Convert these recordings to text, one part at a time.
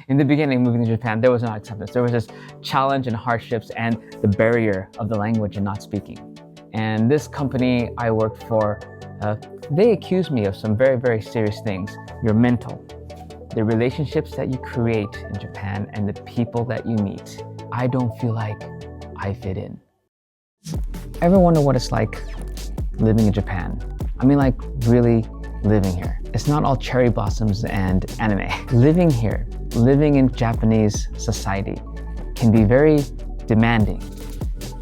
in the beginning, moving to Japan, there was no acceptance. There was this challenge and hardships and the barrier of the language and not speaking. And this company I worked for, they accused me of some very, very serious things. Your mental, the relationships that you create in Japan and the people that you meet. I don't feel like I fit in. Ever wonder what it's like living in Japan? I mean, like really living here. It's not all cherry blossoms and anime. Living here, living in Japanese society can be very demanding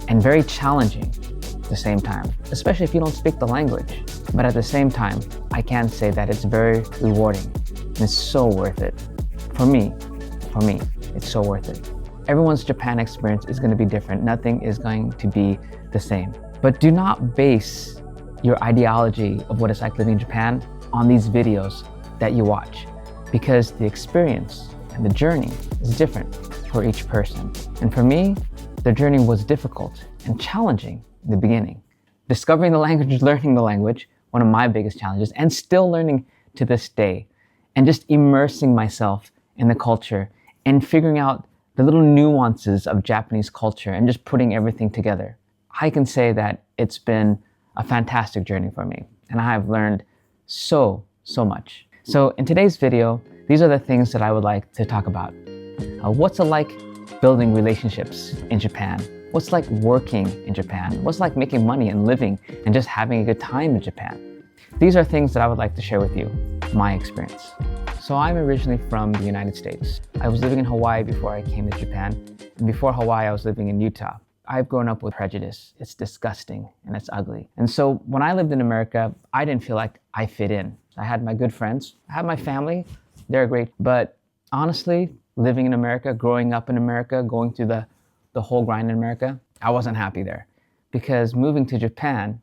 and very challenging at the same time, especially if you don't speak the language. But at the same time, I can say that it's very rewarding and it's so worth it. For me, it's so worth it. Everyone's Japan experience is going to be different. Nothing is going to be the same. But do not base your ideology of what it's like living in Japan on these videos that you watch, because the experience and the journey is different for each person. And for me, the journey was difficult and challenging in the beginning. Discovering the language, learning the language, one of my biggest challenges, and still learning to this day, and just immersing myself in the culture and figuring out the little nuances of Japanese culture and just putting everything together. I can say that it's been a fantastic journey for me, and I have learned so much. So in today's video, these are the things that I would like to talk about. What's it like building relationships in Japan? What's it like working in Japan? What's it like making money and living and just having a good time in Japan? These are things that I would like to share with you, my experience. So I'm originally from the United States. I was living in Hawaii before I came to Japan. And before Hawaii, I was living in Utah. I've grown up with prejudice. It's disgusting and it's ugly. And so when I lived in America, I didn't feel like I fit in. I had my good friends, I had my family, they're great. But honestly, living in America, growing up in America, going through the whole grind in America, I wasn't happy there. Because moving to Japan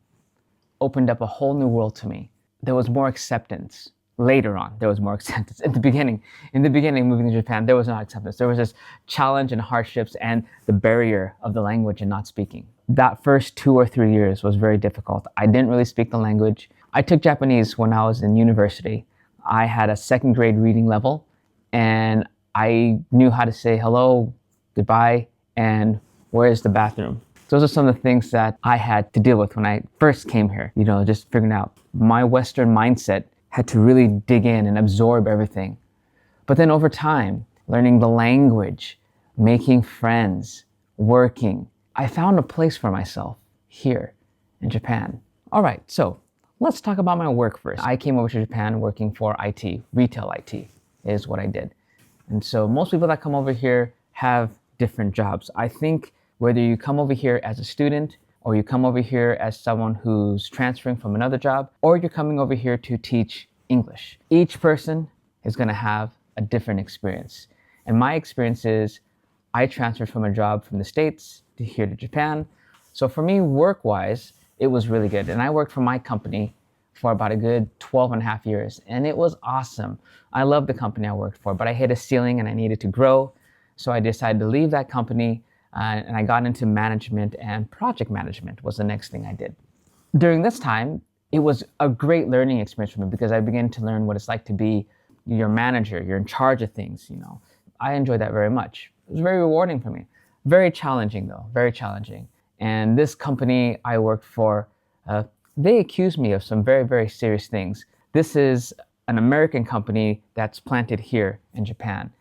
opened up a whole new world to me. There was more acceptance. Later on, there was more acceptance. In the beginning, moving to Japan, there was no acceptance. There was this challenge and hardships and the barrier of the language and not speaking. That first 2 or 3 years was very difficult. I didn't really speak the language. I took Japanese when I was in university. I had a 2nd grade reading level, and I knew how to say hello, goodbye, and where is the bathroom? Those are some of the things that I had to deal with when I first came here. You know, just figuring out my Western mindset had to really dig in and absorb everything. But then over time, learning the language, making friends, working, I found a place for myself here in Japan. All right, so let's talk about my work first. I came over to Japan working for IT, retail IT is what I did. And so most people that come over here have different jobs. I think whether you come over here as a student, or you come over here as someone who's transferring from another job, or you're coming over here to teach English. Each person is going to have a different experience. And my experience is I transferred from a job from the States to here to Japan. So for me, work-wise, it was really good. And I worked for my company for about a good 12 and a half years. And it was awesome. I loved the company I worked for, but I hit a ceiling and I needed to grow. So I decided to leave that company. And I got into management, and project management was the next thing I did. During this time, it was a great learning experience for me because I began to learn what it's like to be your manager. You're in charge of things, you know. I enjoyed that very much. It was very rewarding for me. Very challenging though, very challenging. And this company I worked for, they accused me of some very, very serious things. This is an American company that's planted here in Japan.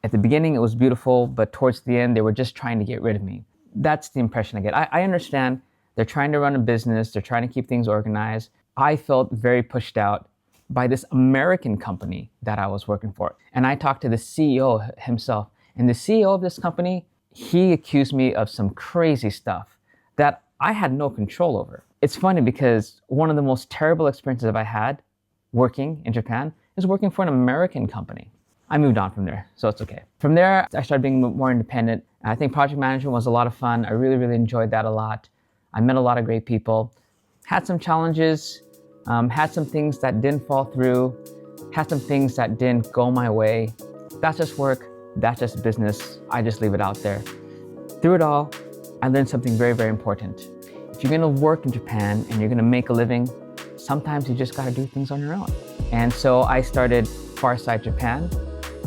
At the beginning, it was beautiful, but towards the end, they were just trying to get rid of me. That's the impression I get. I understand they're trying to run a business. They're trying to keep things organized. I felt very pushed out by this American company that I was working for. And I talked to the CEO himself. And the CEO of this company, he accused me of some crazy stuff that I had no control over. It's funny because one of the most terrible experiences I had working in Japan is working for an American company. I moved on from there, so it's okay. From there, I started being more independent. I think project management was a lot of fun. I really, really enjoyed that a lot. I met a lot of great people, had some challenges, had some things that didn't fall through, had some things that didn't go my way. That's just work, that's just business. I just leave it out there. Through it all, I learned something very, very important. If you're gonna work in Japan and you're gonna make a living, sometimes you just gotta do things on your own. And so I started Farside Japan.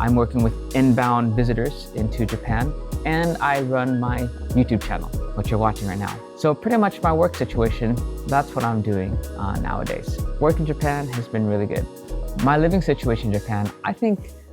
I'm working with inbound visitors into Japan, and I run my YouTube channel, which you're watching right now. So pretty much my work situation, that's what I'm doing nowadays. Work in Japan has been really good. My living situation in Japan,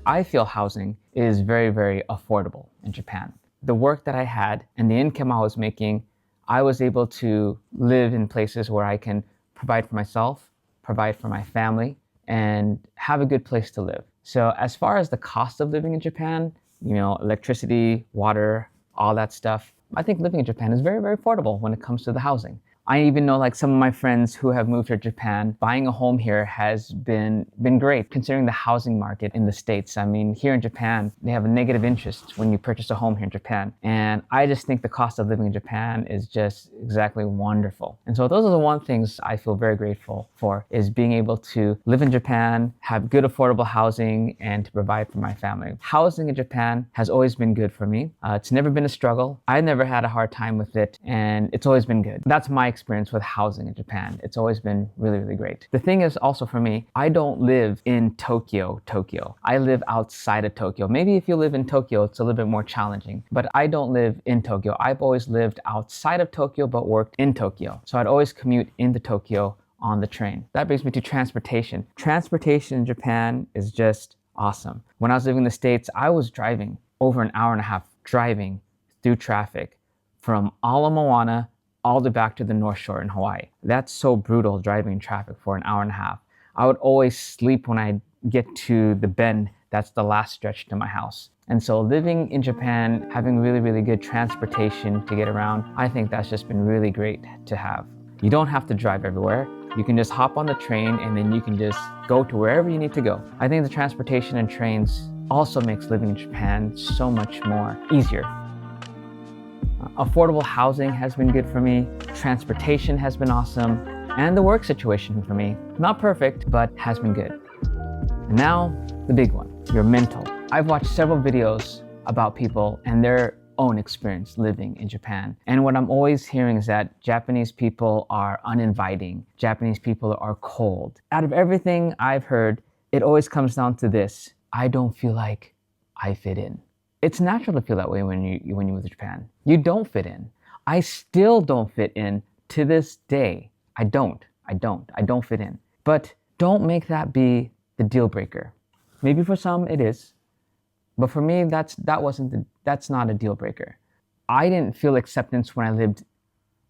I feel housing is very, very affordable in Japan. The work that I had and the income I was making, I was able to live in places where I can provide for myself, provide for my family, and have a good place to live. So as far as the cost of living in Japan, electricity, water, all that stuff, I think living in Japan is very, very affordable when it comes to the housing. I even know some of my friends who have moved to Japan, buying a home here has been great considering the housing market in the States. I mean, here in Japan, they have a negative interest when you purchase a home here in Japan. And I just think the cost of living in Japan is just exactly wonderful. And so those are the one things I feel very grateful for, is being able to live in Japan, have good affordable housing, and to provide for my family. Housing in Japan has always been good for me. It's never been a struggle. I never had a hard time with it, and it's always been good. That's my experience with housing in Japan. It's always been really, really great. The thing is also for me, I don't live in Tokyo. I live outside of Tokyo. Maybe if you live in Tokyo, it's a little bit more challenging, but I don't live in Tokyo. I've always lived outside of Tokyo, but worked in Tokyo. So I'd always commute into Tokyo on the train. That brings me to transportation. Transportation in Japan is just awesome. When I was living in the States, I was driving over an hour and a half driving through traffic from Ala Moana all the way back to the North Shore in Hawaii. That's so brutal, driving in traffic for an hour and a half. I would always sleep when I get to the bend. That's the last stretch to my house. And so living in Japan, having really, really good transportation to get around, I think that's just been really great to have. You don't have to drive everywhere. You can just hop on the train and then you can just go to wherever you need to go. I think the transportation and trains also makes living in Japan so much more easier. Affordable housing has been good for me. Transportation has been awesome. And the work situation for me, not perfect, but has been good. And now, the big one, your mental. I've watched several videos about people and their own experience living in Japan. And what I'm always hearing is that Japanese people are uninviting. Japanese people are cold. Out of everything I've heard, it always comes down to this: I don't feel like I fit in. It's natural to feel that way when you move to Japan. You don't fit in. I still don't fit in to this day. I don't fit in. But don't make that be the deal breaker. Maybe for some it is, but for me that's not a deal breaker. I didn't feel acceptance when I lived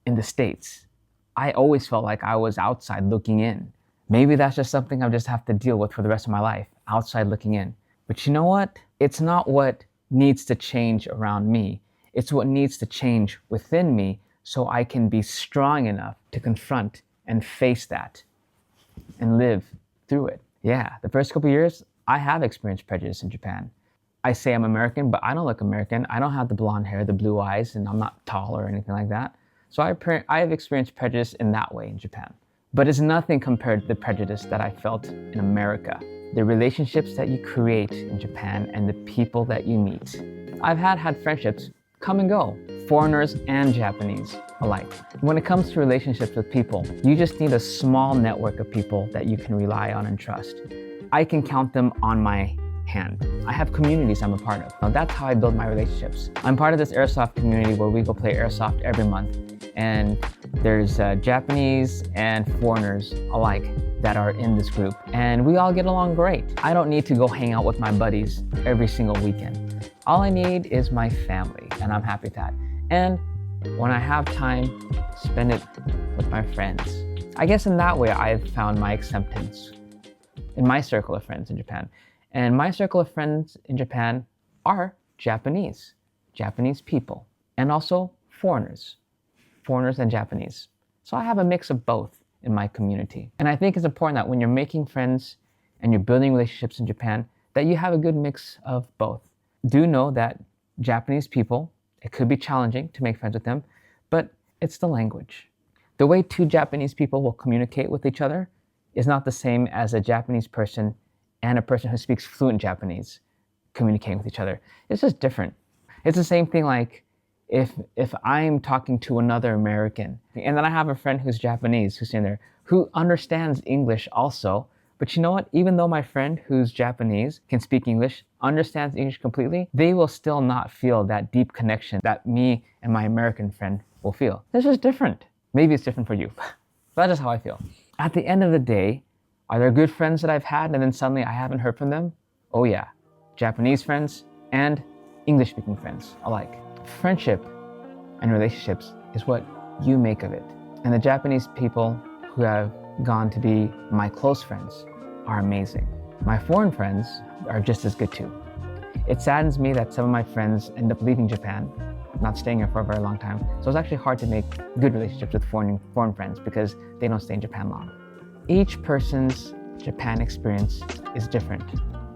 in the States. I always felt like I was outside looking in. Maybe that's just something I just have to deal with for the rest of my life, outside looking in. But you know what? It's not what needs to change around me. It's what needs to change within me so I can be strong enough to confront and face that and live through it. Yeah, the first couple of years, I have experienced prejudice in Japan. I say I'm American, but I don't look American. I don't have the blonde hair, the blue eyes, and I'm not tall or anything like that. So I have experienced prejudice in that way in Japan. But it's nothing compared to the prejudice that I felt in America. The relationships that you create in Japan and the people that you meet. I've had friendships come and go, foreigners and Japanese alike. When it comes to relationships with people, you just need a small network of people that you can rely on and trust. I can count them on my hand. I have communities I'm a part of. Now, that's how I build my relationships. I'm part of this airsoft community where we go play airsoft every month. And there's Japanese and foreigners alike that are in this group. And we all get along great. I don't need to go hang out with my buddies every single weekend. All I need is my family, and I'm happy with that. And when I have time, spend it with my friends. I guess in that way, I've found my acceptance in my circle of friends in Japan. And my circle of friends in Japan are Japanese people, and also foreigners and Japanese. So I have a mix of both in my community. And I think it's important that when you're making friends and you're building relationships in Japan, that you have a good mix of both. Do know that Japanese people, it could be challenging to make friends with them, but it's the language. The way two Japanese people will communicate with each other is not the same as a Japanese person and a person who speaks fluent Japanese communicating with each other. It's just different. It's the same thing like if I'm talking to another American, and then I have a friend who's Japanese who's in there, who understands English also, But you know what? Even though my friend who's Japanese can speak English, understands English completely, they will still not feel that deep connection that me and my American friend will feel. This is different. Maybe it's different for you, but that's just how I feel. At the end of the day, are there good friends that I've had and then suddenly I haven't heard from them? Oh yeah, Japanese friends and English-speaking friends alike. Friendship and relationships is what you make of it. And the Japanese people who have gone to be my close friends are amazing. My foreign friends are just as good too. It saddens me that some of my friends end up leaving Japan, not staying here for a very long time. So it's actually hard to make good relationships with foreign friends because they don't stay in Japan long. Each person's Japan experience is different.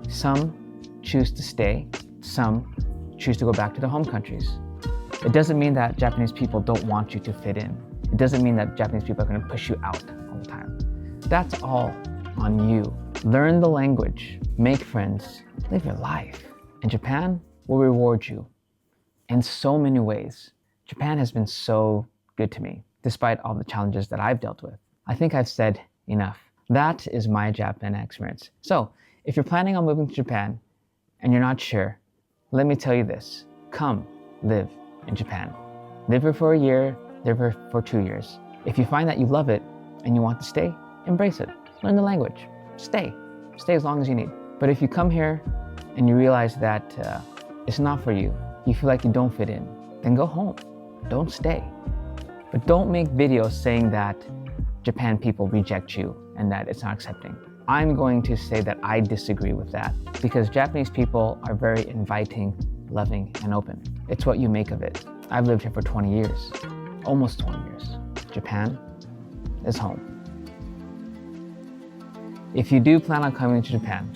Some choose to stay, some choose to go back to their home countries. It doesn't mean that Japanese people don't want you to fit in. It doesn't mean that Japanese people are going to push you out all the time. That's all on you. Learn the language, make friends, live your life. And Japan will reward you in so many ways. Japan has been so good to me, despite all the challenges that I've dealt with. I think I've said enough. That is my Japan experience. So if you're planning on moving to Japan and you're not sure, let me tell you this. Come live in Japan. Live here for a year, live here for 2 years. If you find that you love it and you want to stay, embrace it. Learn the language. Stay. Stay as long as you need. But if you come here and you realize that it's not for you, you feel like you don't fit in, then go home. Don't stay. But don't make videos saying that Japan people reject you and that it's not accepting. I'm going to say that I disagree with that because Japanese people are very inviting, loving, and open. It's what you make of it. I've lived here for 20 years, almost 20 years. Japan is home. If you do plan on coming to Japan,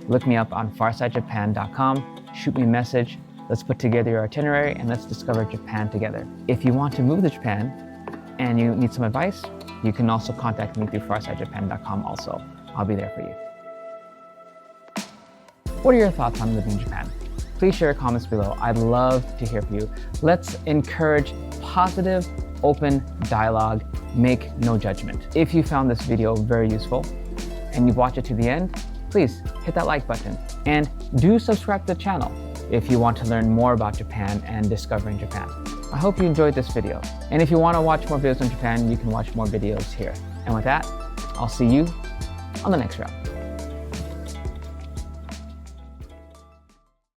look me up on farsidejapan.com, shoot me a message, let's put together your itinerary and let's discover Japan together. If you want to move to Japan and you need some advice, you can also contact me through farsidejapan.com also. I'll be there for you. What are your thoughts on living in Japan? Please share your comments below. I'd love to hear from you. Let's encourage positive, open dialogue. Make no judgment. If you found this video very useful and you've watched it to the end, please hit that like button and do subscribe to the channel if you want to learn more about Japan and discovering Japan. I hope you enjoyed this video. And if you want to watch more videos on Japan, you can watch more videos here. And with that, I'll see you on the next round.